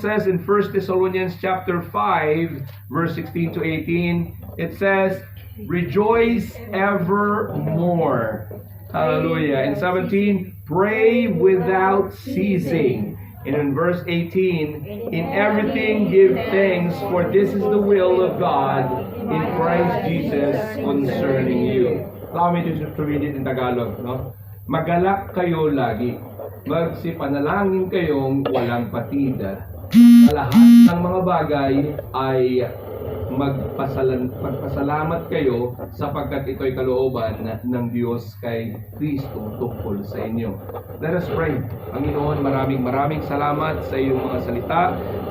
says in 1 Thessalonians chapter 5, verse 16 to 18, it says, rejoice evermore. Hallelujah. In 17, pray without ceasing. And in verse 18, in everything give thanks, for this is the will of God in Christ Jesus concerning you. Allow me to read it in Tagalog, no? Magalak kayo lagi. Magsipanalangin kayong walang patida. Sa lahat ng mga bagay ay magpasalamat kayo sapagkat ito'y kalooban ng Diyos kay Kristo tungkol sa inyo. Let us pray. Panginoon, maraming salamat sa iyong mga salita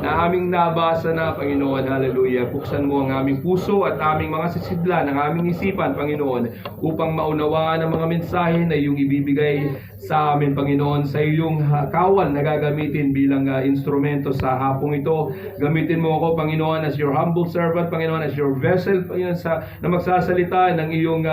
na aming nabasa na, Panginoon. Hallelujah. Buksan mo ang aming puso at aming mga sisidlan, ang aming isipan, Panginoon, upang maunawaan ang mga mensahe na iyong ibibigay sa amin, Panginoon, sa iyong kawal na gagamitin bilang instrumento sa hapong ito. Gamitin mo ako, Panginoon, as your humble servant, Panginoon, as your vessel, Panginoon, na magsasalita ng iyong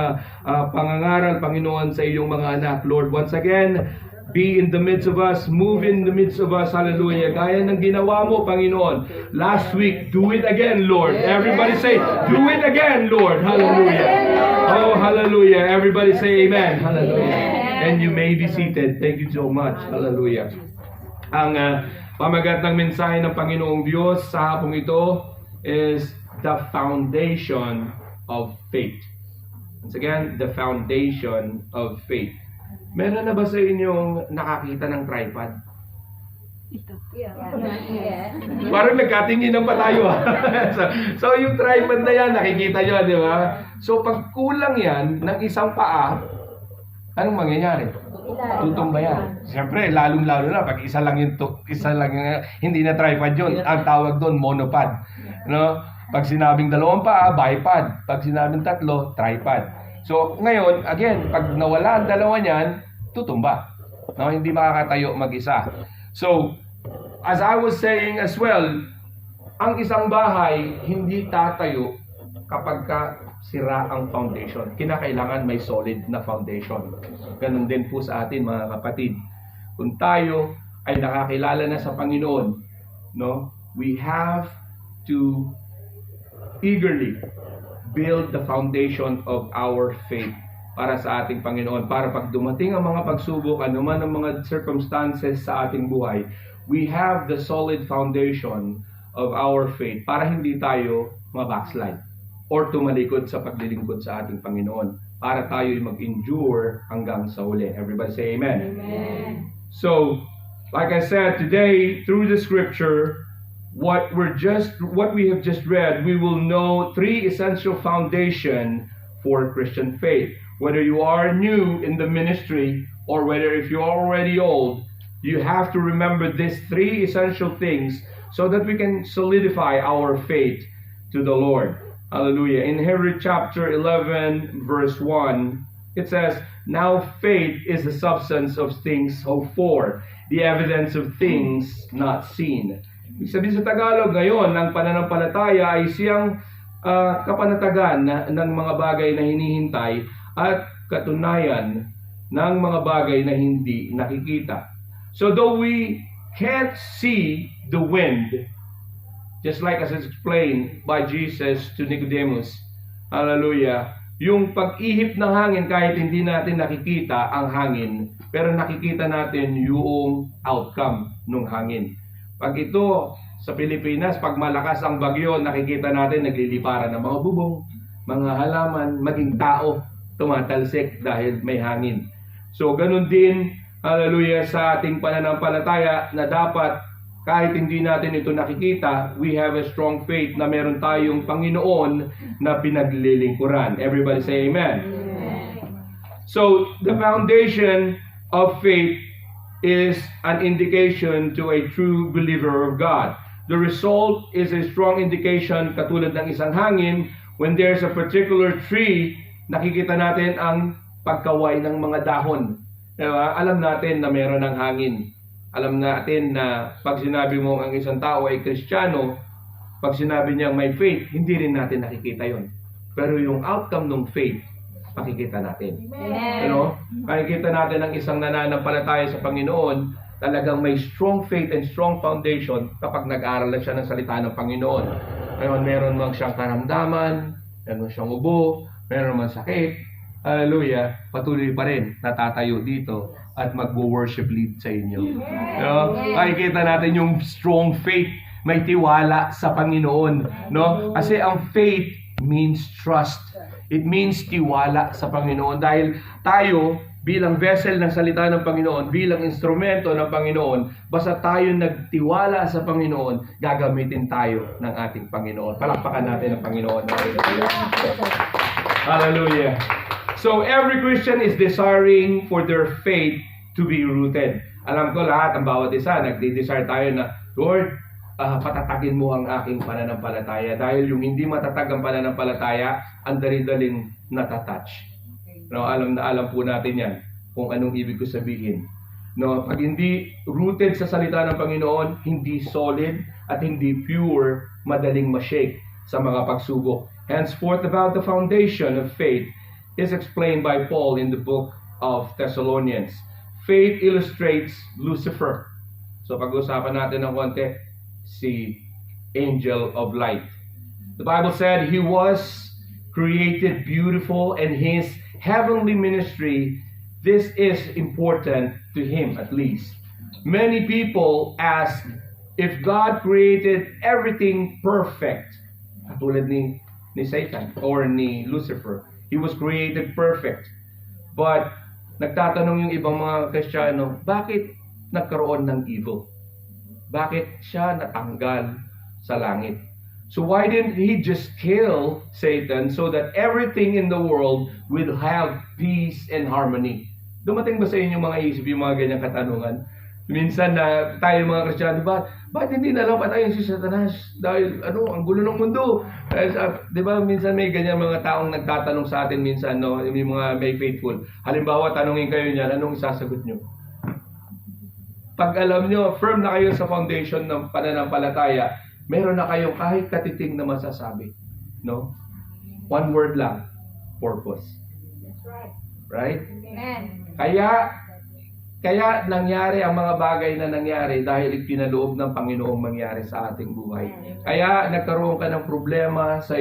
pangangaral, Panginoon, sa iyong mga anak. Lord, once again, be in the midst of us, move in the midst of us, hallelujah. Gaya ng ginawa mo, Panginoon, last week, do it again, Lord. Everybody say, do it again, Lord. Hallelujah. Oh, hallelujah. Everybody say amen. Hallelujah. And you may be seated. Thank you so much. Hallelujah. Ang pamagat ng mensahe ng Panginoong Diyos sa hapong ito is the foundation of faith. Once again, the foundation of faith. Meron na ba sa inyong nakakita ng tripod? Ito. Parang nagkatinginan pa tayo. so yung tripod na yan, nakikita nyo, di ba? So pag kulang yan ng isang paa, anong mangyayari? Tutumba yan. Siyempre, lalong-lalo na pag isa lang yung hindi na tripod yun. Ang tawag doon, monopod. No? Pag sinabing dalawang paa, bipod. Pag sinabing tatlo, tripod. So, ngayon, again, pag nawala ang dalawa niyan, tutumba. No? Hindi makakatayo mag-isa. So, as I was saying as well, ang isang bahay, hindi tatayo kapag sira ang foundation. Kinakailangan may solid na foundation. Ganun din po sa atin, mga kapatid. Kung tayo ay nakakilala na sa Panginoon, no, we have to eagerly build the foundation of our faith para sa ating Panginoon. Para pag dumating ang mga pagsubok, anuman ang mga circumstances sa ating buhay, we have the solid foundation of our faith para hindi tayo mabackslide or tumalikod sa paglilingkod sa ating Panginoon. Para tayo mag-endure hanggang sa huli. Everybody say amen. Amen. So, like I said, today, through the scripture, what we have just read, we will know three essential foundation for Christian faith. Whether you are new in the ministry or whether if you're already old, you have to remember these three essential things so that we can solidify our faith to the Lord. Hallelujah. In Hebrews chapter 11, verse 1, it says, now faith is the substance of things hoped for, the evidence of things not seen. Ibig sabihin sa Tagalog ngayon, ang pananampalataya ay siyang kapanatagan ng mga bagay na hinihintay at katunayan ng mga bagay na hindi nakikita. So though we can't see the wind, just like as explained by Jesus to Nicodemus, hallelujah, yung pag-ihip ng hangin kahit hindi natin nakikita ang hangin, pero nakikita natin yung outcome ng hangin. Pag ito sa Pilipinas, pag malakas ang bagyo, nakikita natin nagliliparan ng mga bubong, mga halaman, maging tao, tumatalsik dahil may hangin. So ganun din, hallelujah, sa ating pananampalataya na dapat kahit hindi natin ito nakikita, we have a strong faith na meron tayong Panginoon na pinaglilingkuran. Everybody say amen. So the foundation of faith is an indication to a true believer of God. The result is a strong indication, katulad ng isang hangin, when there's a particular tree, nakikita natin ang pagkaway ng mga dahon. Diba? Alam natin na meron ng hangin. Alam natin na pag sinabi mo ang isang tao ay Kristiyano, pag sinabi niya may faith, hindi rin natin nakikita yon. Pero yung outcome ng faith, makikita natin. Amen. You know? Makikita natin ang isang nananampalataya sa Panginoon talagang may strong faith and strong foundation kapag nag-aral na siya ng salita ng Panginoon. Ngayon, meron mang siyang karamdaman, meron siyang ubo, meron mang sakit, hallelujah, patuloy pa rin natatayo dito at mag-worship lead sa inyo. No? Makikita natin yung strong faith, may tiwala sa Panginoon. No? Kasi ang faith means trust. It means tiwala sa Panginoon. Dahil tayo, bilang vessel ng salita ng Panginoon, bilang instrumento ng Panginoon, basta tayo nagtiwala sa Panginoon, gagamitin tayo ng ating Panginoon. Palakpakan natin ang Panginoon. Hallelujah. So every Christian is desiring for their faith to be rooted. Alam ko lahat, ang bawat isa, nagde-desire tayo na, Lord, patatagin mo ang aking pananampalataya. Dahil yung hindi matatag ang pananampalataya, ang dali-daling natatouch. No, alam po natin yan kung anong ibig ko sabihin. No, pag hindi rooted sa salita ng Panginoon, hindi solid at hindi pure, madaling ma-shake sa mga pagsubok. Henceforth, about the foundation of faith is explained by Paul in the book of Thessalonians. Faith illustrates Lucifer. So pag-usapan natin ng konti, si angel of light. The Bible said he was created beautiful, and his heavenly ministry, this is important to him at least. Many people ask if God created everything perfect, katulad ni Satan or ni Lucifer. He was created perfect. But nagtatanong yung ibang mga Kristiyano, bakit nagkaroon ng evil? Bakit siya natanggal sa langit? So why didn't he just kill Satan so that everything in the world will have peace and harmony? Dumating ba sa inyo mga isip yung mga ganyang katanungan? Minsan na tayo mga Kristiyano, ba't hindi na lang patayin si Satanas? Dahil ang gulo ng mundo. Di ba minsan may ganyan mga taong nagtatanong sa atin minsan, no? Yung mga may faithful. Halimbawa, tanungin kayo niyan, anong isasagot nyo? Pag alam nyo, firm na kayo sa foundation ng pananampalataya, meron na kayong kahit katiting na masasabi. No? One word lang, purpose. That's right. Right? Amen. Kaya nangyari ang mga bagay na nangyari dahil ipinaloob ng Panginoong mangyari sa ating buhay. Kaya nagkaroon ka ng problema sa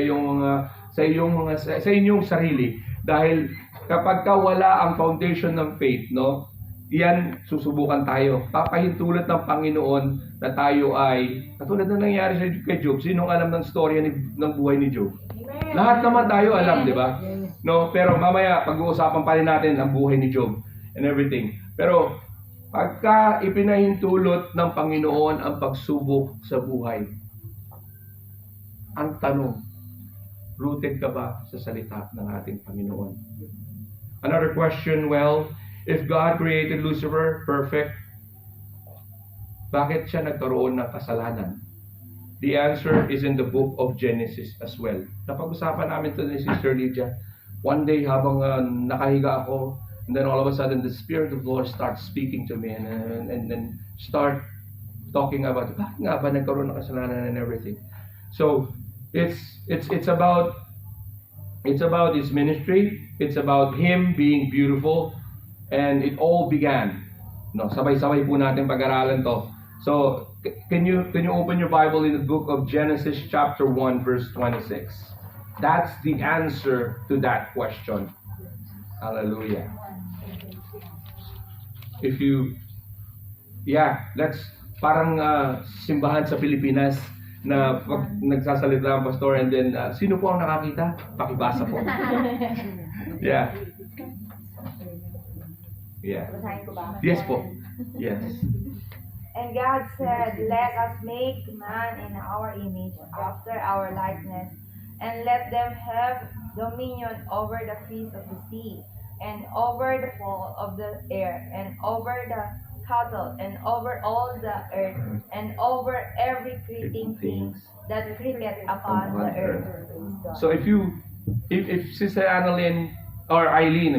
inyong sarili dahil kapag ka wala ang foundation ng faith, no? Yan, susubukan tayo. Papahintulot ng Panginoon na tayo ay, katulad na nangyari kay Job, sinong alam ng storya ng buhay ni Job? Amen. Lahat naman tayo alam, di ba? No, pero mamaya, pag-uusapan pa rin natin ang buhay ni Job and everything. Pero, pagka ipinahintulot ng Panginoon ang pagsubok sa buhay, ang tanong, rooted ka ba sa salita ng ating Panginoon? Another question, well, if God created Lucifer perfect, bakit siya nagkaroon ng kasalanan? The answer is in the book of Genesis as well. Napag-usapan namin ito ni Sister Lydia. One day habang nakahiga ako, and then all of a sudden the Spirit of the Lord starts speaking to me and then start talking about bakit nga ba nagkaroon ng kasalanan and everything. So it's about his ministry. It's about him being beautiful. And it all began. No, sabay-sabay po natin pag-aralan to. So, can you open your Bible in the book of Genesis chapter 1 verse 26? That's the answer to that question. Hallelujah. That's parang simbahan sa Pilipinas na pag nagsasalita ang pastor and then sino po ang nakakita? Pakibasa po. Yeah. Yeah. Yes po. Yes. And God said, let us make man in our image, after our likeness, and let them have dominion over the fish of the sea, and over the fowl of the air, and over the cattle, and over all the earth, and over every creeping thing that creepeth upon the earth. So if Sister Annalyn or Eileen,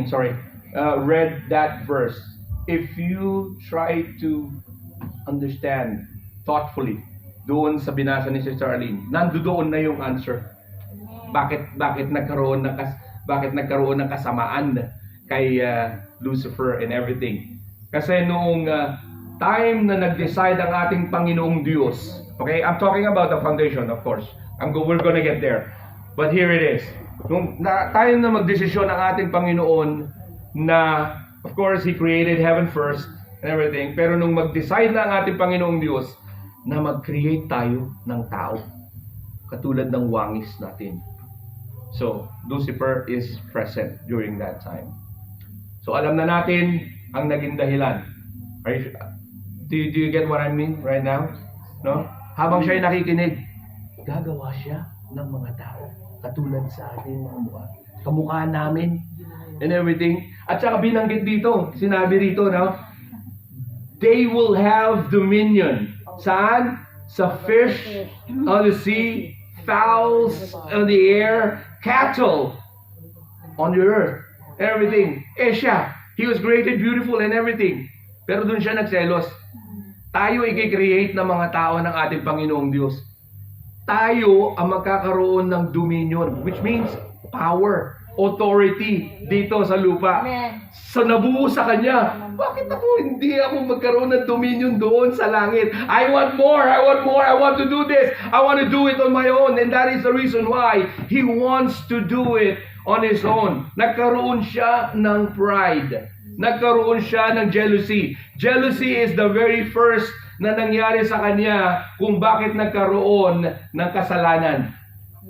read that verse, if you try to understand thoughtfully doon sa binasa ni Sister Arlene, nandoon na yung answer. Bakit nagkaroon ng kasamaan kay Lucifer and everything? Kasi noong time na nag-decide ang ating Panginoong Diyos. Okay, I'm talking about the foundation, of course. We're gonna get there. But here it is. Time na magdesisyon ang ating Panginoon na, of course, He created heaven first and everything. Pero nung mag-decide na ang ating Panginoong Diyos na mag-create tayo ng tao, katulad ng wangis natin. So, Lucifer is present during that time. So, alam na natin ang naging dahilan. Do you get what I mean right now? No? Habang siya ay nakikinig, gagawa siya ng mga tao katulad sa ating mga mukha. Kamukha namin and everything. At saka binanggit dito, sinabi rito, no? They will have dominion. Saan? Sa fish on the sea, fowls on the air, cattle on the earth, everything. Siya, He was created beautiful and everything. Pero dun siya nagselos. Tayo i-create ng mga tao ng ating Panginoong Diyos. Tayo ang magkakaroon ng dominion, which means power, authority dito sa lupa. Amen. So nabuo sa Kanya. Bakit hindi ako magkaroon ng dominion doon sa langit? I want more, I want more, I want to do this. I want to do it on my own. And that is the reason why He wants to do it on His own. Nagkaroon siya ng pride. Nagkaroon siya ng jealousy. Jealousy is the very first na nangyari sa Kanya kung bakit nagkaroon ng kasalanan.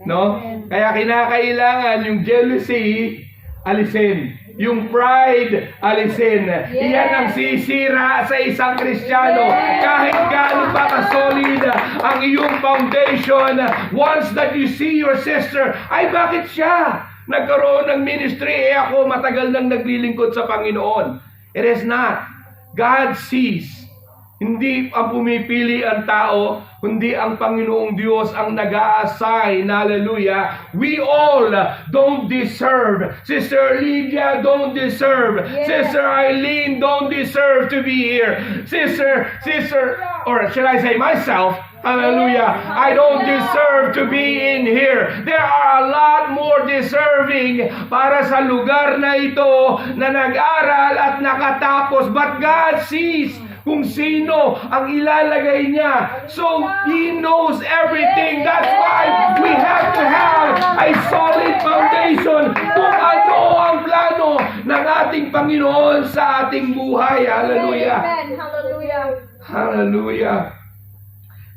No? Kaya kinakailangan yung jealousy alisin. Yung pride alisin. Iyan ang sisira sa isang Kristiyano. Kahit gaano pa ka-solid ang iyong foundation, once that you see your sister, ay bakit siya nagkaroon ng ministry, ako matagal nang naglilingkod sa Panginoon. It is not. God sees. Hindi ang pumipili ang tao, kundi ang Panginoong Diyos ang nag-a-assign. Hallelujah. We all don't deserve. Sister Lydia don't deserve. Sister Eileen don't deserve to be here. Sister, or should I say myself, hallelujah, I don't deserve to be in here. There are a lot more deserving para sa lugar na ito na nag-aral at nakatapos. But God sees kung sino ang ilalagay niya. So, He knows everything. That's why we have to have a solid foundation kung ano ang plano ng ating Panginoon sa ating buhay. Hallelujah. Amen. Hallelujah. Hallelujah.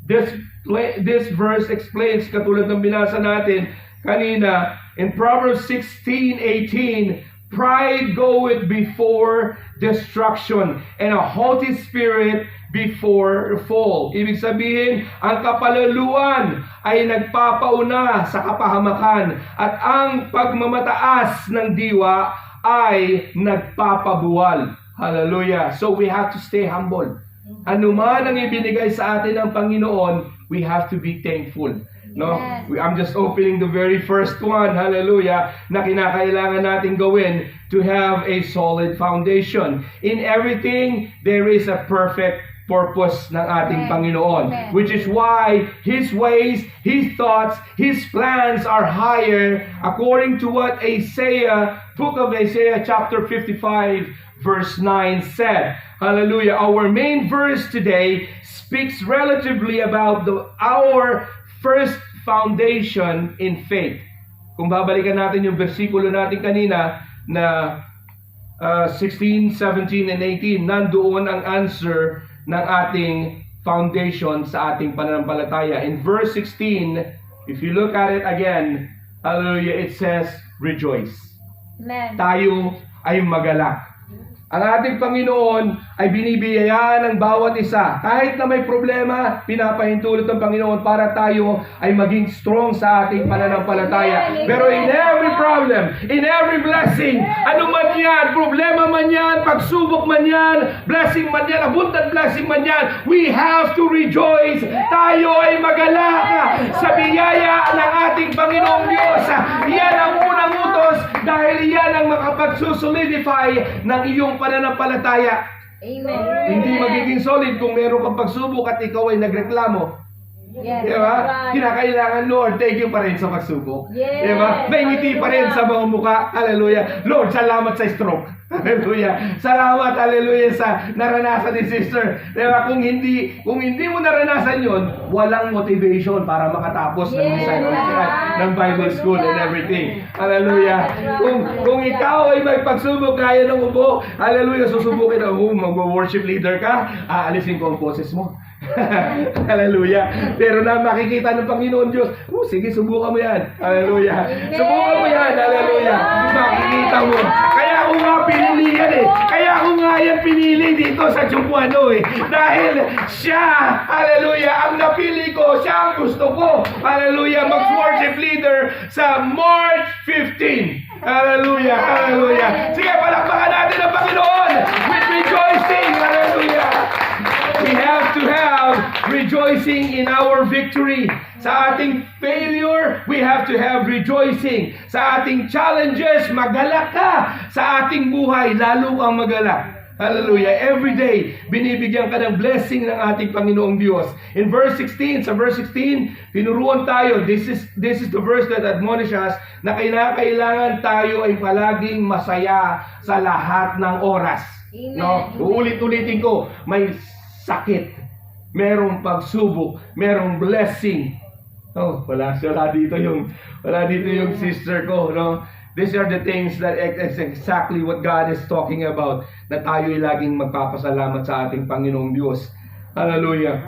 This verse explains, katulad ng binasa natin kanina, in Proverbs 16:18, pride goeth before destruction, and a haughty spirit before fall. Ibig sabihin, ang kapalaluan ay nagpapauna sa kapahamakan, at ang pagmamataas ng diwa ay nagpapabuwal. Hallelujah. So we have to stay humble. Ano man ang ibinigay sa atin ng Panginoon, we have to be thankful. No, I'm just opening the very first one, hallelujah, na kinakailangan natin gawin to have a solid foundation. In everything, there is a perfect purpose ng ating Panginoon, which is why His ways, His thoughts, His plans are higher, according to what book of Isaiah chapter 55 verse 9 said. Hallelujah. Our main verse today speaks relatively about our first foundation in faith. Kung babalikan natin yung versikulo natin kanina na 16, 17, and 18, nandoon ang answer ng ating foundation sa ating pananampalataya. In verse 16, if you look at it again, hallelujah, it says, rejoice. Amen. Tayo ay magalak. Ang ating Panginoon ay binibiyayaan ng bawat isa. Kahit na may problema, pinapahintulot ng Panginoon para tayo ay maging strong sa ating pananampalataya. Pero in every problem, in every blessing, ano man yan, problema man yan, pagsubok man yan, blessing man yan, abundant blessing man yan, we have to rejoice. Tayo ay magalak sa biyaya ng ating Panginoong Diyos. Yan ang unang utos dahil yan ang makapagsusolidify ng iyong pananampalataya. Amen. Hindi magiging solid kung meron kang pagsubok at ikaw ay nagreklamo. Yes. Di ba? Right. Kinakailangan, Lord, thank you pa rin sa pagsubok. Yes. Di ba? May ngiti pa rin sa mga mukha. Hallelujah. Lord, salamat sa stroke. Hallelujah. Salamat, hallelujah, sa naranasan ni sister. Di ba? Kung hindi mo naranasan yon, walang motivation para makatapos ng Yes. discipleship, ng Bible school and everything. Hallelujah. Kung ikaw ay may pagsubok, kaya ng ubo, hallelujah, susubukin ako, mag-worship leader ka, aalisin ko ang boses mo. Hallelujah. Pero na makikita ng Panginoon Diyos, sige, subukan mo yan. Hallelujah. Subukan mo yan. Hallelujah. Makikita mo. Kaya ako nga pinili yan eh. Kaya ako nga yan pinili dito sa Chumpuano eh. Dahil siya, hallelujah, ang napili ko, siya ang gusto ko. Hallelujah. Mag-worship leader sa March 15. Hallelujah. Hallelujah. Sige, palakpakan natin ang Panginoon with rejoicing. Hallelujah. We have to have rejoicing in our victory. Sa ating failure, we have to have rejoicing. Sa ating challenges, magalak ka. Sa ating buhay, lalo kang magalak. Hallelujah. Every day, binibigyan ka ng blessing ng ating Panginoong Diyos. In verse 16, sa verse 16, tinuruan tayo, this is the verse that admonishes us na kailangan tayo ay palaging masaya sa lahat ng oras. Amen. No? Uulit-ulitin ko, may sakit, merong pagsubok, merong blessing. Oh, wala dito yung sister ko, no? These are the things that is exactly what God is talking about, na tayo ay laging magpapasalamat sa ating Panginoong Diyos. Hallelujah.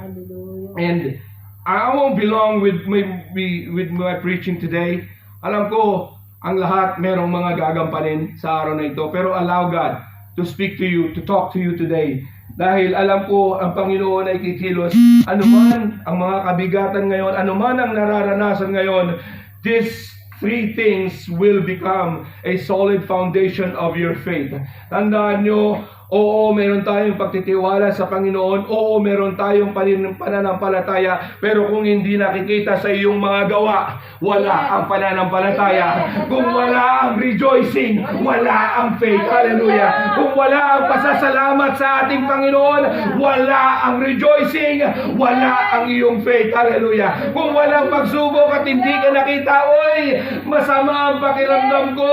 And I won't be long with my preaching today. Alam ko, ang lahat merong mga gagampanin sa araw na ito, pero allow God to speak to you, to talk to you today. Dahil alam ko, ang Panginoon ay kikilos. Anuman ang mga kabigatan ngayon, anuman ang nararanasan ngayon, these three things will become a solid foundation of your faith. Tandaan nyo, oo, meron tayong pagtitiwala sa Panginoon. Oo, meron tayong pananampalataya. Pero kung hindi nakikita sa iyong mga gawa, wala ang pananampalataya. Kung wala ang rejoicing, wala ang faith. Hallelujah. Kung wala ang pasasalamat sa ating Panginoon, wala ang rejoicing, wala ang iyong faith. Hallelujah. Kung walang pagsubok at hindi ka nakita, oy, masama ang pakiramdam ko.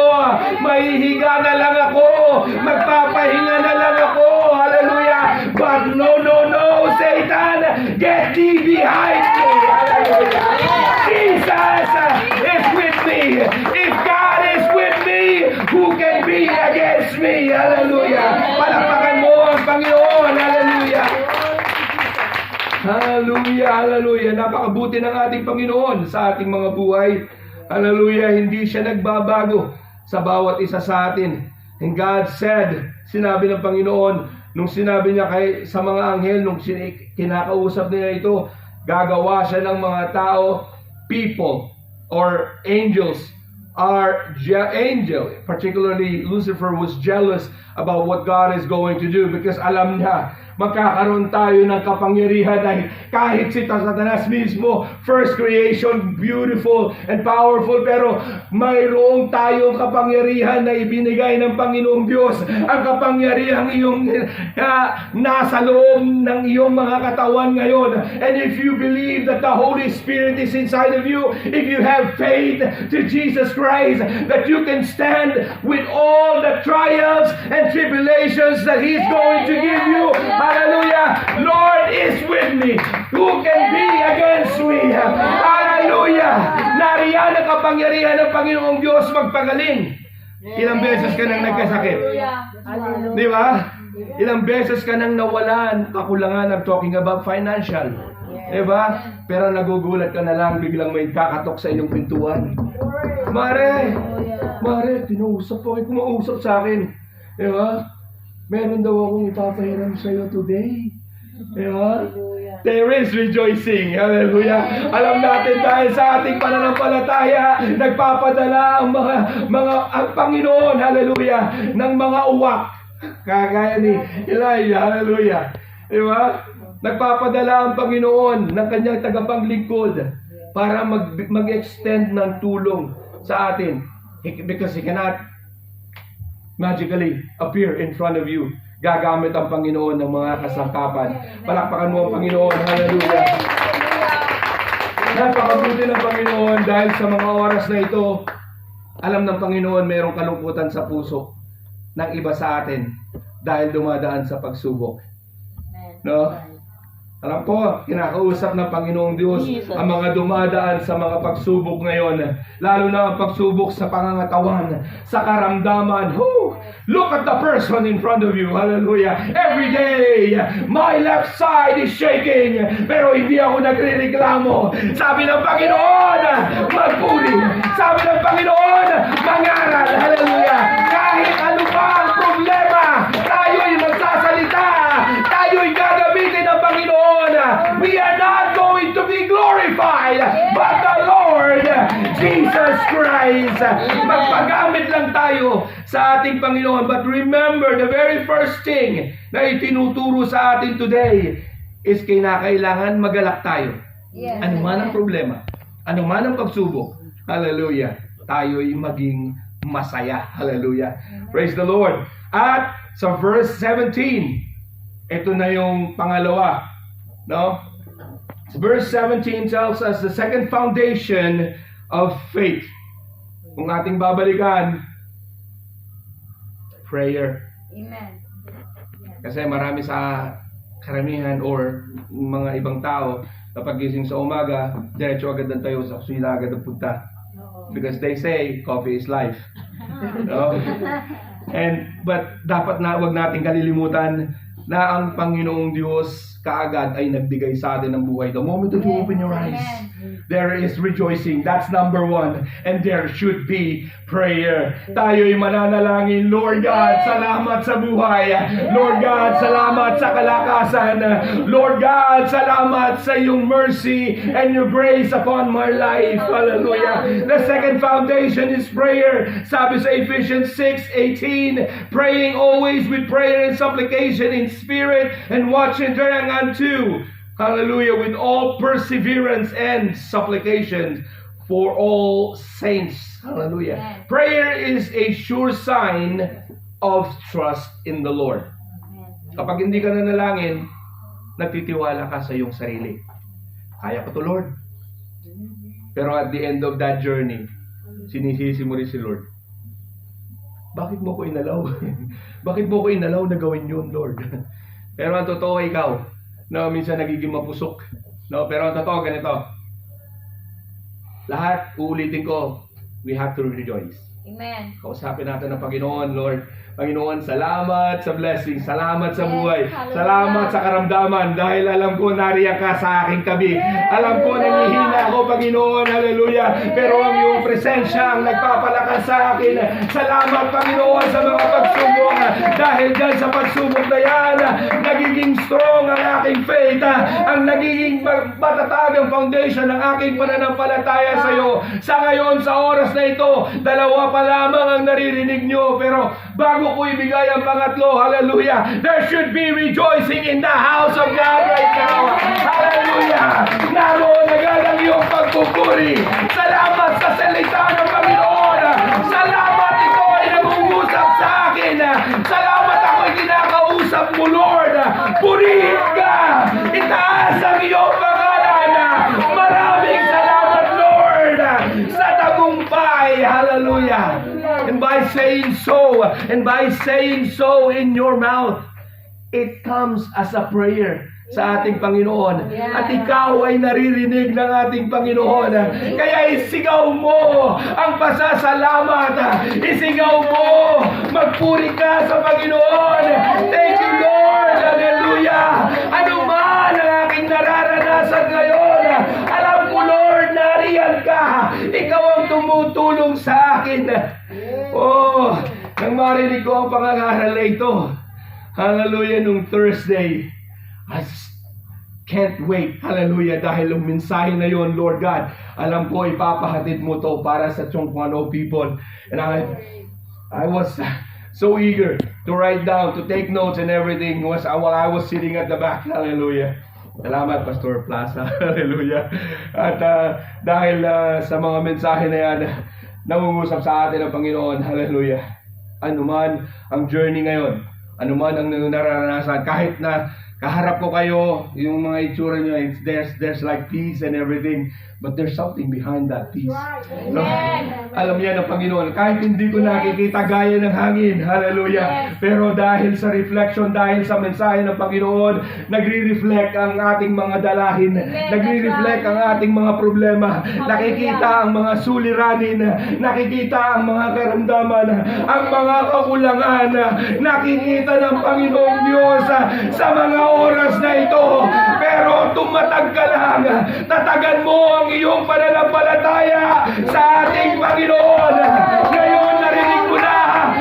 Mahihiga na lang ako. Magpapahinga na lang ako. Hallelujah. But no, Satan, get thee behind me. Hallelujah. Jesus is with me. If God is with me, who can be against me? Hallelujah. Palakpakan mo ang Panginoon. Hallelujah. Hallelujah. Hallelujah. Napakabuti ng ating Panginoon sa ating mga buhay. Hallelujah. Hindi siya nagbabago sa bawat isa sa atin. And God said, sinabi ng Panginoon, nung sinabi niya sa mga anghel, nung kinakausap niya ito, gagawa siya ng mga tao, people, or angels, particularly Lucifer was jealous about what God is going to do because alam niya, magkakaroon tayo ng kapangyarihan na kahit si Satanas mismo, first creation, beautiful and powerful, pero mayroong tayong kapangyarihan na ibinigay ng Panginoong Diyos. Ang kapangyarihan iyong nasa loob ng iyong mga katawan ngayon. And if you believe that the Holy Spirit is inside of you, if you have faith to Jesus Christ, that you can stand with all the trials and tribulations that He's going to give you. Hallelujah. Lord is with me. Who can be against me? Hallelujah. Nariyan ang kapangyarihan ng Panginoong Diyos magpagaling. Ilang beses ka nang nagkasakit? Di ba? Ilang beses ka nang nawalan, kakulangan. I'm talking about financial. Di ba? Pero nagugulat ka na lang, biglang may kakatok sa iyong pintuan. Mare, pinuusap po kayo, kumausap sa akin. Di ba? Meron daw akong ipapahiram sa iyo today. Diba? There is rejoicing. Hallelujah. Alam natin dahil sa ating pananampalataya, nagpapadala ang ang Panginoon, hallelujah, ng mga uwak. Kagaya ni Elijah, hallelujah. Diba? Nagpapadala ang Panginoon ng kanyang tagapaglingkod para mag-extend ng tulong sa atin. Because He cannot magically appear in front of you. Gagamit ang Panginoon ng mga kasangkapan. Palakpakan mo ang Panginoon. Hallelujah. Napakabuti ng Panginoon dahil sa mga oras na ito, alam ng Panginoon mayroong kalungkutan sa puso ng iba sa atin dahil dumadaan sa pagsubok. No? Alam ko, kinakausap ng Panginoong Diyos ang mga dumadaan sa mga pagsubok ngayon. Lalo na ang pagsubok sa pangangatawan, sa karamdaman. Look at the person in front of you. Hallelujah. Every day, my left side is shaking. Pero hindi ako nagrereklamo. Sabi ng Panginoon, magpuri. Sabi ng Panginoon, mangaral. Hallelujah. Kahit ano pa ang problema, tayo'y magsasalita. Tayo'y gagamitin ng Panginoon. We are not going to be glorified, but the Lord Jesus Christ. Magpagamit lang tayo sa ating Panginoon. But remember, the very first thing na itinuturo sa atin today is kinakailangan magalak tayo. Yes. Ano man ang problema, ano man ang pagsubok, hallelujah, tayo'y maging masaya. Hallelujah. Praise the Lord. At sa verse 17, ito na yung pangalawa. No? Verse 17 tells us the second foundation of faith. Kung ating babalikan, prayer. Amen. Kasi marami sa karamihan or mga ibang tao, kapag gising sa umaga, diretso agad ng tayo sa kusina agad ang punta. Because they say, coffee is life. No? But dapat na wag nating kalilimutan na ang Panginoong Diyos kaagad ay nagbigay sa atin ng buhay. The moment that you open your eyes, there is rejoicing. That's number one. And there should be prayer. Tayo'y mananalangin, Lord God, salamat sa buhay. Lord God, salamat sa kalakasan. Lord God, salamat sa iyong mercy and your grace upon my life. Hallelujah. The second foundation is prayer. Sabi sa Ephesians 6:18, praying always with prayer and supplication in spirit and watching therein unto, hallelujah, with all perseverance and supplications for all saints. Hallelujah. Amen. Prayer is a sure sign of trust in the Lord. Kapag hindi ka nanalangin, nagtitiwala ka sa iyong sarili. Kaya ko to, Lord. Pero at the end of that journey, sinisisi mo rin si Lord. Bakit mo ko inalaw? Bakit mo ko inalaw na gawin yun, Lord? Pero ang totoo, ikaw, no, minsan nagiging mapusok. No, pero ang totoo, ganito. Lahat, uulitin ko, we have to rejoice. Amen. Kausapin natin ang Panginoon, Lord. Panginoon, salamat sa blessing, salamat sa Yes, buhay, hallelujah. salamat sa karamdaman dahil alam ko nariyan ka sa aking tabi. Alam ko nangihina ako, Panginoon, hallelujah. Pero ang iyong presensya ang nagpapalakas sa akin. Salamat, Panginoon, sa mga pagsubok. Dahil dyan sa pagsubok na yan, nagiging strong ang aking faith. Ang nagiging matatag ang foundation ng aking pananampalataya sa iyo. Sa ngayon, sa oras na ito, dalawa pa lamang ang naririnig nyo. Pero bago ko ibigay ang pangatlo, hallelujah, there should be rejoicing in the house of God right now. Hallelujah. Naroon agad ang iyong pagpupuri. Salamat sa salita ng Panginoon. Salamat ito ay nangungusap sa akin. Salamat ako'y kinakausap mo, Lord. Purihin ka. Itaas ang iyong pangalan. Maraming salamat, Lord, sa tagumpay. Hallelujah. And by saying so in your mouth, it comes as a prayer sa ating Panginoon. At ikaw ay naririnig ng ating Panginoon. Kaya isigaw mo ang pasasalamat. Isigaw mo, magpuri ka sa Panginoon. Thank you, Lord. Hallelujah. Ano man ang aking nararanasan ngayon, alam ko, Lord, nariyan ka. Ikaw ang tumutulong sa akin. Oh, nang marinig ko ang pangangaral na ito, hallelujah, nung Thursday, I can't wait, hallelujah, dahil yung mensahe na yon, Lord God, alam ko ipapahatid mo to para sa Chongquano people. And I was so eager to write down, to take notes and everything while I was sitting at the back. Hallelujah. Salamat, Pastor Plaza. Hallelujah. At dahil sa mga mensahe na yan, nangungusap sa atin ang Panginoon. Hallelujah. Ano man ang journey ngayon, ano man ang nararanasan, kahit na kaharap ko kayo, yung mga itsura nyo, there's like peace and everything. But there's something behind that peace. No? Amen. Alam niya ng Panginoon, kahit hindi ko nakikita gaya ng hangin, hallelujah, pero dahil sa reflection, dahil sa mensahe ng Panginoon, nagre-reflect ang ating mga dalahin, nagre-reflect ang ating mga problema, nakikita ang mga suliranin, nakikita ang mga karamdaman, ang mga kakulangan, nakikita ng Panginoong Diyos sa mga oras na ito. Pero tumatag ka lang, tatagan mo ang iyong pananampalataya sa ating Panginoon. Ngayon narinig mo na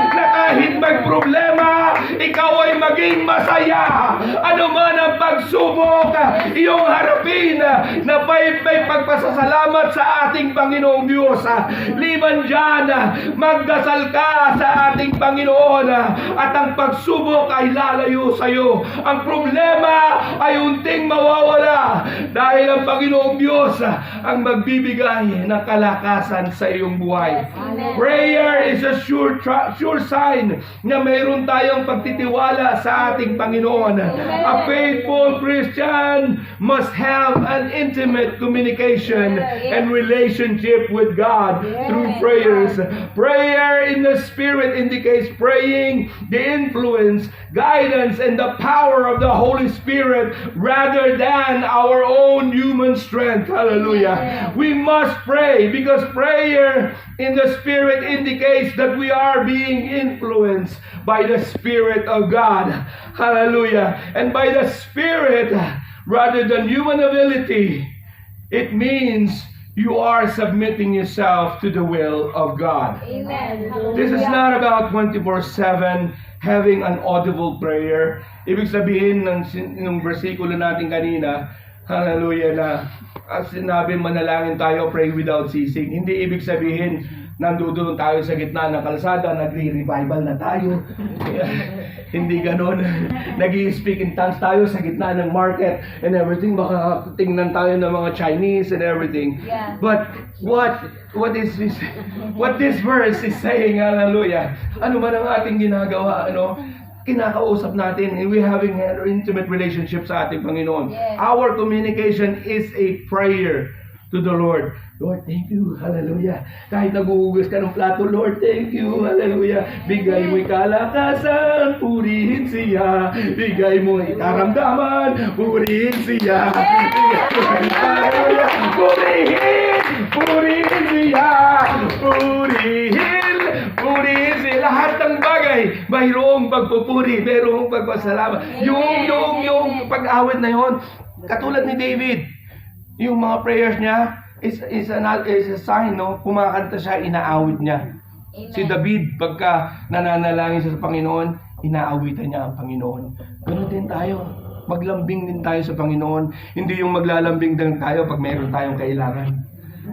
kahit magproblema, ikaw ay maging masaya. Ano man ang pagsubok, iyong harapin na may pagpasasalamat sa ating Panginoong Diyos. Liban dyan, magdasal ka sa ating Panginoon at ang pagsubok ay lalayo sa iyo. Ang problema ay unting mawawala dahil ang Panginoong Diyos ang magbibigay ng kalakasan sa iyong buhay. Prayer is a sure sign na mayroon tayong pagtitiwala sa ating Panginoon. A faithful Christian must have an intimate communication and relationship with God through prayers. Prayer in the Spirit indicates praying the influence, guidance, and the power of the Holy Spirit rather than our own human strength. Hallelujah. We must pray because prayer in the Spirit indicates that we are being influenced by the Spirit of God. Hallelujah. And by the Spirit, rather than human ability, it means you are submitting yourself to the will of God. Amen. This is not about 24/7 having an audible prayer. Ibig sabihin ng versikulo natin kanina, hallelujah, na sinabi manalangin tayo, pray without ceasing. Hindi ibig sabihin nandoon tayo sa gitna ng kalsada, nagre-revival na tayo. Hindi ganon. Nag-i-speak in tongues tayo sa gitna ng market and everything. Baka tingnan tayo ng mga Chinese and everything. Yeah. But what is this? What this verse is saying, hallelujah. Ano man ang ating ginagawa, kinakausap natin, and we're having an intimate relationship sa ating Panginoon. Yes. Our communication is a prayer to the Lord. Lord, thank you. Hallelujah. Kahit naguhugas ka ng plato, Lord, thank you. Hallelujah. Bigay mo'y kalakasan, purihin siya. Bigay mo'y karamdaman, purihin siya. Hallelujah. Purihin siya. Purihin siya. Lahat ng bagay, mayroong pagpupuri, mayroong pagpasalamat. Yung pag-awit na yon, katulad ni David, yung mga prayers niya is a sign, no? Kumakanta siya, inaawit niya. Amen. Si David, pagka nananalangin siya sa Panginoon, inaawitan niya ang Panginoon. Ganun din tayo. Maglambing din tayo sa Panginoon. Hindi yung maglalambing din tayo pag mayroon tayong kailangan.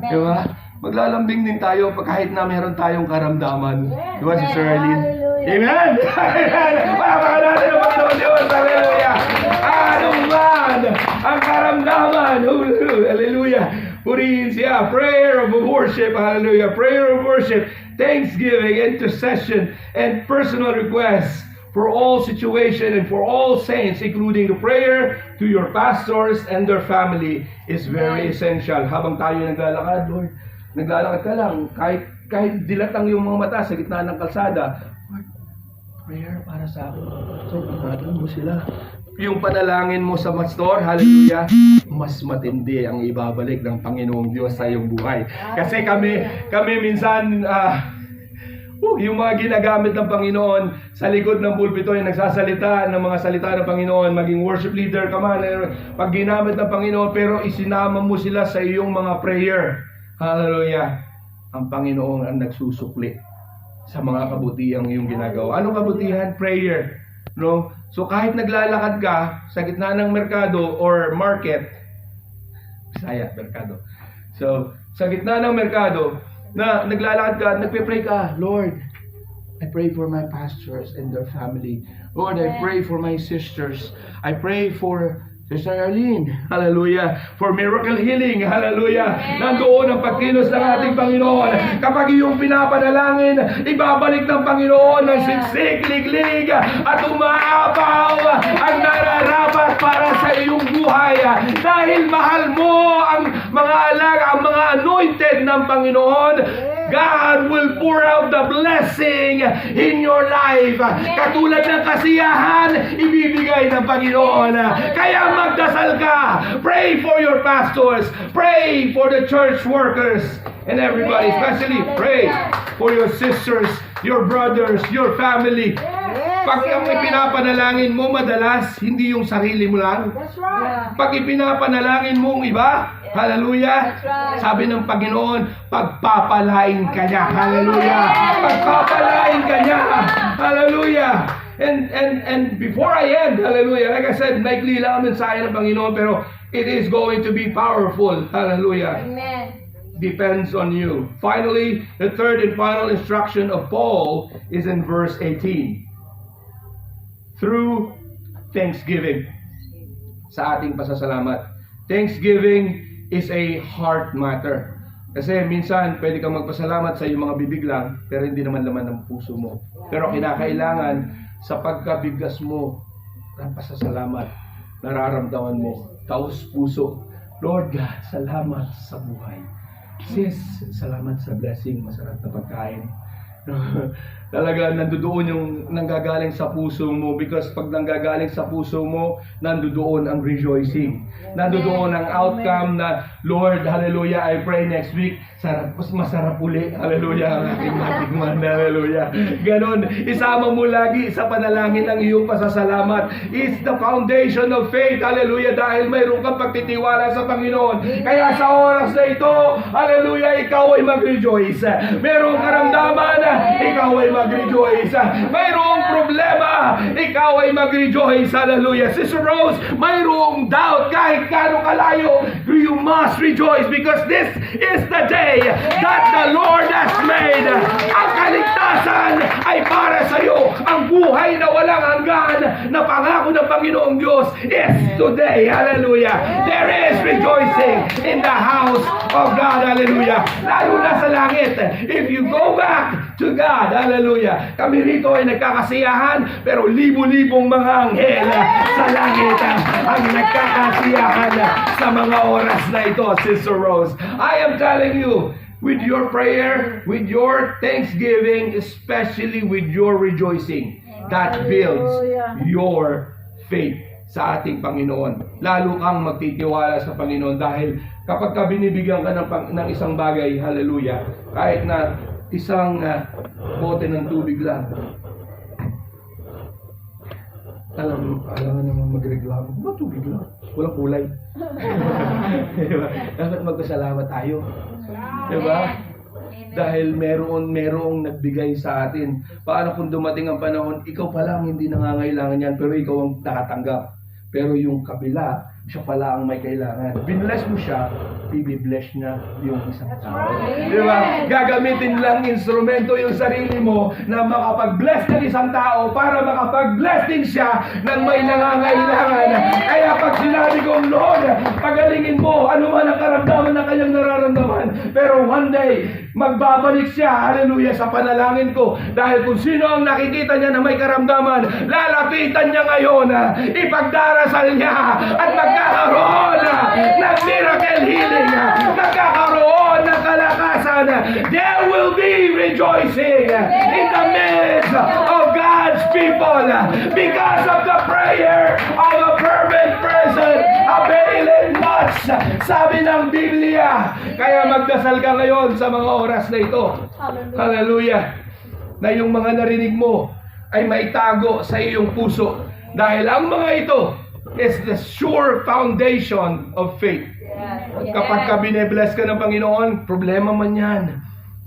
Di ba? Maglalambing din tayo pag kahit na mayroon tayong karamdaman. Di ba, Sister Arlene? Amen! Palakpakan natin ang Panginoon Diyos! Hallelujah! Ano man ang karamdaman! Hallelujah! Purihin siya. Prayer of worship. Hallelujah. Prayer of worship. Thanksgiving, intercession, and personal requests for all situation and for all saints, including the prayer to your pastors and their family, is very essential. Habang tayo naglalakad, Lord, naglalakad ka lang, kahit dilatang yung mga mata sa gitna ng kalsada, Lord, prayer para sa akin. So, pagkakalan mo sila. Yung panalangin mo sa pastor, hallelujah, mas matindi ang ibabalik ng Panginoong Diyos sa iyong buhay. Kasi kami minsan, yung mga ginagamit ng Panginoon sa likod ng pulpito ay nagsasalita ng mga salita ng Panginoon, maging worship leader ka man, pag ginamit ng Panginoon, pero isinama mo sila sa iyong mga prayer. Hallelujah. Ang Panginoon ang nagsusukli sa mga kabutihang iyong ginagawa. Anong kabutihan? Prayer. No? So kahit naglalakad ka sa gitna ng merkado or market, Bisaya, merkado. So, sa gitna ng merkado, na naglalakad ka, nagpe-pray ka, Lord, I pray for my pastors and their family. Lord, I pray for my sisters. I pray for Sister Arlene, hallelujah, for miracle healing, hallelujah. Nandoon ang pagkilos ng ating Panginoon. Kapag iyong pinapanalangin, ibabalik ng Panginoon ng siksik, liglig, at umaapaw ang nararapat para sa iyong buhay. Dahil mahal mo ang mga alaga, ang mga anointed ng Panginoon, God will pour out the blessing in your life. Katulad ng kasiyahan, ibibigay ng Panginoon. Kaya magdasal ka. Pray for your pastors. Pray for the church workers and everybody. Especially pray for your sisters, your brothers, your family. Pag ang ipinapanalangin mo madalas, hindi yung sarili mo lang. That's right. Pag ipinapanalangin mo ang iba, hallelujah, That's right. sabi ng Panginoon, pagpapalain ka niya. Hallelujah. Pagpapalain ka niya. Hallelujah. And before I end, hallelujah, like I said, maikli lang ang mensahe ng Panginoon, pero it is going to be powerful. Hallelujah. Amen. Depends on you. Finally, the third and final instruction of Paul is in verse 18. Through thanksgiving. Sa ating pasasalamat. Thanksgiving is a heart matter. Kasi minsan, pwede kang magpasalamat sa iyong mga bibig lang, pero hindi naman laman ng puso mo. Pero kinakailangan, sa pagkabigas mo ng pasasalamat, nararamdaman mo, taos puso, Lord God, salamat sa buhay. Sis, salamat sa blessing, masarap na pagkain. Talaga nandoon yung nanggagaling sa puso mo, because pag nanggagaling sa puso mo, nandoon ang rejoicing. Nandoon ang outcome na, Lord, hallelujah, I pray next week, masarap uli, hallelujah, ang ating matikman, hallelujah. Ganon, isama mo lagi sa panalangin ng iyong pasasalamat. It's the foundation of faith, hallelujah, dahil mayroon kang pagtitiwala sa Panginoon. Kaya sa oras na ito, hallelujah, ikaw ay mag-rejoice. Merong karamdaman, ikaw ay mag-rejoice. Mayroong problema, ikaw ay mag-rejoice. Hallelujah. Sister Rose, mayroong doubt kahit kano kalayo, you must rejoice because this is the day that the Lord has made. Ang kaligtasan ay para sa iyo. Ang buhay na walang hanggan na pangako ng Panginoong Diyos is today. Hallelujah. There is rejoicing in the house of God. Hallelujah. Lalo na sa langit. If you go back to God, hallelujah. Kami rito ay nagkakasiyahan, pero libo-libong mga anghel sa langit ang nagkakasiyahan sa mga oras na ito, Sister Rose. I am telling you, with your prayer, with your thanksgiving, especially with your rejoicing, that builds your faith sa ating Panginoon. Lalo kang magtitiwala sa Panginoon dahil kapag ka binibigyan ka ng isang bagay, hallelujah, kahit na isang bote ng tubig lang, alam naman magreklamo, ba tubig lang? Walang kulay. Diba? Dapat magpasalamat tayo. Diba? Dahil merong nagbigay sa atin. Paano kung dumating ang panahon, ikaw pa lang hindi nangangailangan yan, pero ikaw ang nakatanggap. Pero yung kabila, siya pala ang may kailangan. Binless mo siya, i-bless niya yung isang tao. Di ba? Gagamitin lang instrumento yung sarili mo na makapag-bless ng isang tao para makapag-bless din siya ng may nangangailangan. Kaya pag sinabi kong, Lord, pagalingin mo, ano man ang karamdaman na kanyang nararamdaman. Pero one day, magbabalik siya, hallelujah, sa panalangin ko. Dahil kung sino ang nakikita niya na may karamdaman, lalapitan niya ngayon, ipagdarasal niya, at magkakaroon ng miracle healing, magkakaroon ng kalakasan. There will be rejoicing in the midst of God's people because of the prayer of a fervent person availeth much, sabi ng Biblia. Kaya magdasal ka ngayon sa mga oras na ito, hallelujah, na yung mga narinig mo ay maitago sa iyong puso, dahil ang mga ito is the sure foundation of faith. At kapag ka binebless ka ng Panginoon, problema man yan,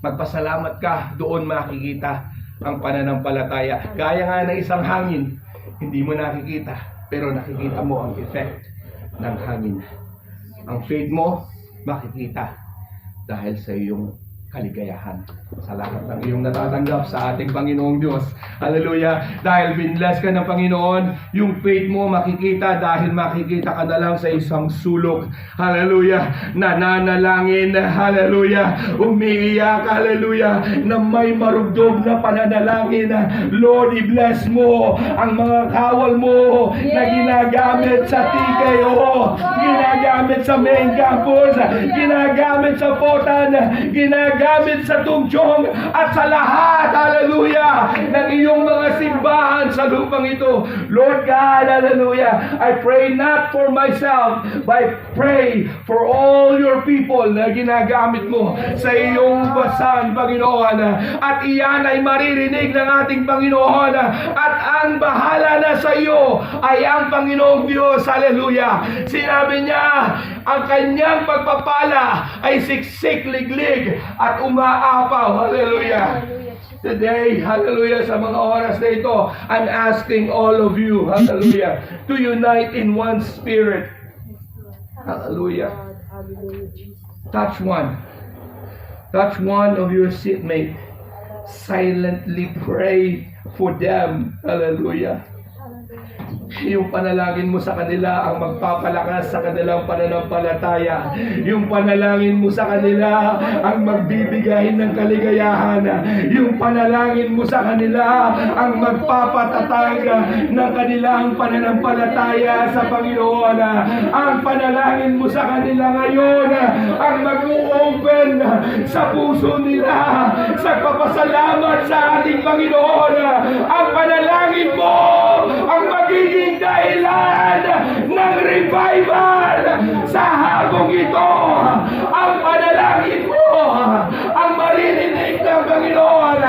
magpasalamat ka, doon makikita ang pananampalataya. Gaya nga ng isang hangin, hindi mo nakikita, pero nakikita mo ang effect ng hangin. Ang faith mo, makikita dahil sa iyong kaligayahan sa lahat ng iyong natatanggap sa ating Panginoong Diyos. Hallelujah. Dahil binless ka ng Panginoon, yung faith mo makikita dahil makikita ka na lang sa isang sulok. Hallelujah. Nananalangin. Hallelujah. Umiiyak. Hallelujah. Na may marugdog na pananalangin. Lord, i-bless mo ang mga kawal mo na ginagamit sa TKO, ginagamit sa main campus, ginagamit sa Potan, ginagamit sa Tungchong at sa lahat, hallelujah, ng iyong mga simbahan sa lupang ito. Lord God, hallelujah, I pray not for myself, but I pray for all your people na ginagamit mo sa iyong basan, Panginoon. At iyan ay maririnig ng ating Panginoon. At ang bahala na sa iyo ay ang Panginoong Diyos, hallelujah. Sinabi niya, ang kanyang pagpapala ay siksik, liglig at umaapaw. Hallelujah. Today, hallelujah, sa mga oras na ito, I'm asking all of you, hallelujah, to unite in one spirit. Hallelujah. Touch one. Touch one of your seatmate. Silently pray for them. Hallelujah. Yung panalangin mo sa kanila ang magpapalakas sa kanilang pananampalataya. Yung panalangin mo sa kanila ang magbibigay ng kaligayahan. Yung panalangin mo sa kanila ang magpapatatag ng kanilang pananampalataya sa Panginoon. Ang panalangin mo sa kanila ngayon ang mag-open sa puso nila sa papasalamat sa ating Panginoon. Ang panalangin mo ang magiging dahilan ng revival sa hapong ito. Ang panalangin mo ang maririnig ng Panginoon.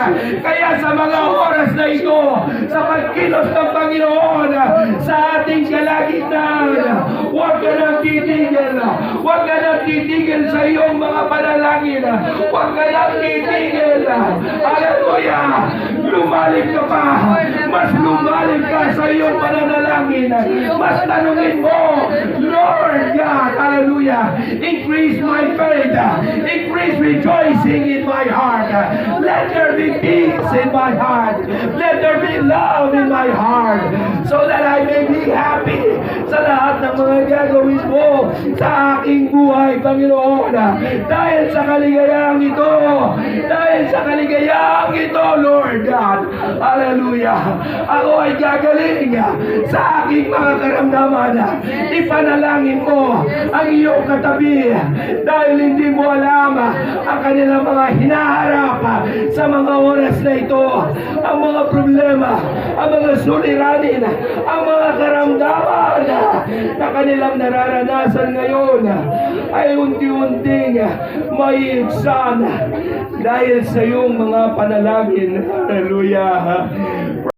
Kaya sa mga oras na ito, sa pagkilos ng Panginoon sa ating kalagitnaan, huwag ka nang titigil. Huwag ka nang titigil sa iyong mga panalangin. Huwag ka nang titigil. Hallelujah! Lumalim ka pa. Mas lumalim ka sa iyong pananalangin. Mas tanungin mo, Lord God, hallelujah, increase my faith. Increase rejoicing in my heart. Let there be peace in my heart. Let there be love in my heart. So that I may be happy sa lahat ng mga gagawin mo sa aking buhay, Panginoon. Dahil sa kaligayang ito, dahil sa kaligayang ito, Lord God, hallelujah, ako ay gagaling sa aking mga karamdaman. Ipanalangin mo ang iyong katabi dahil hindi mo alam ang kanilang mga hinaharap sa mga oras na ito. Ang mga problema, ang mga suliranin, ang mga karamdaman na kanilang nararanasan ngayon ay unti-unting maiigsan dahil sa iyong mga panalangin. Hallelujah.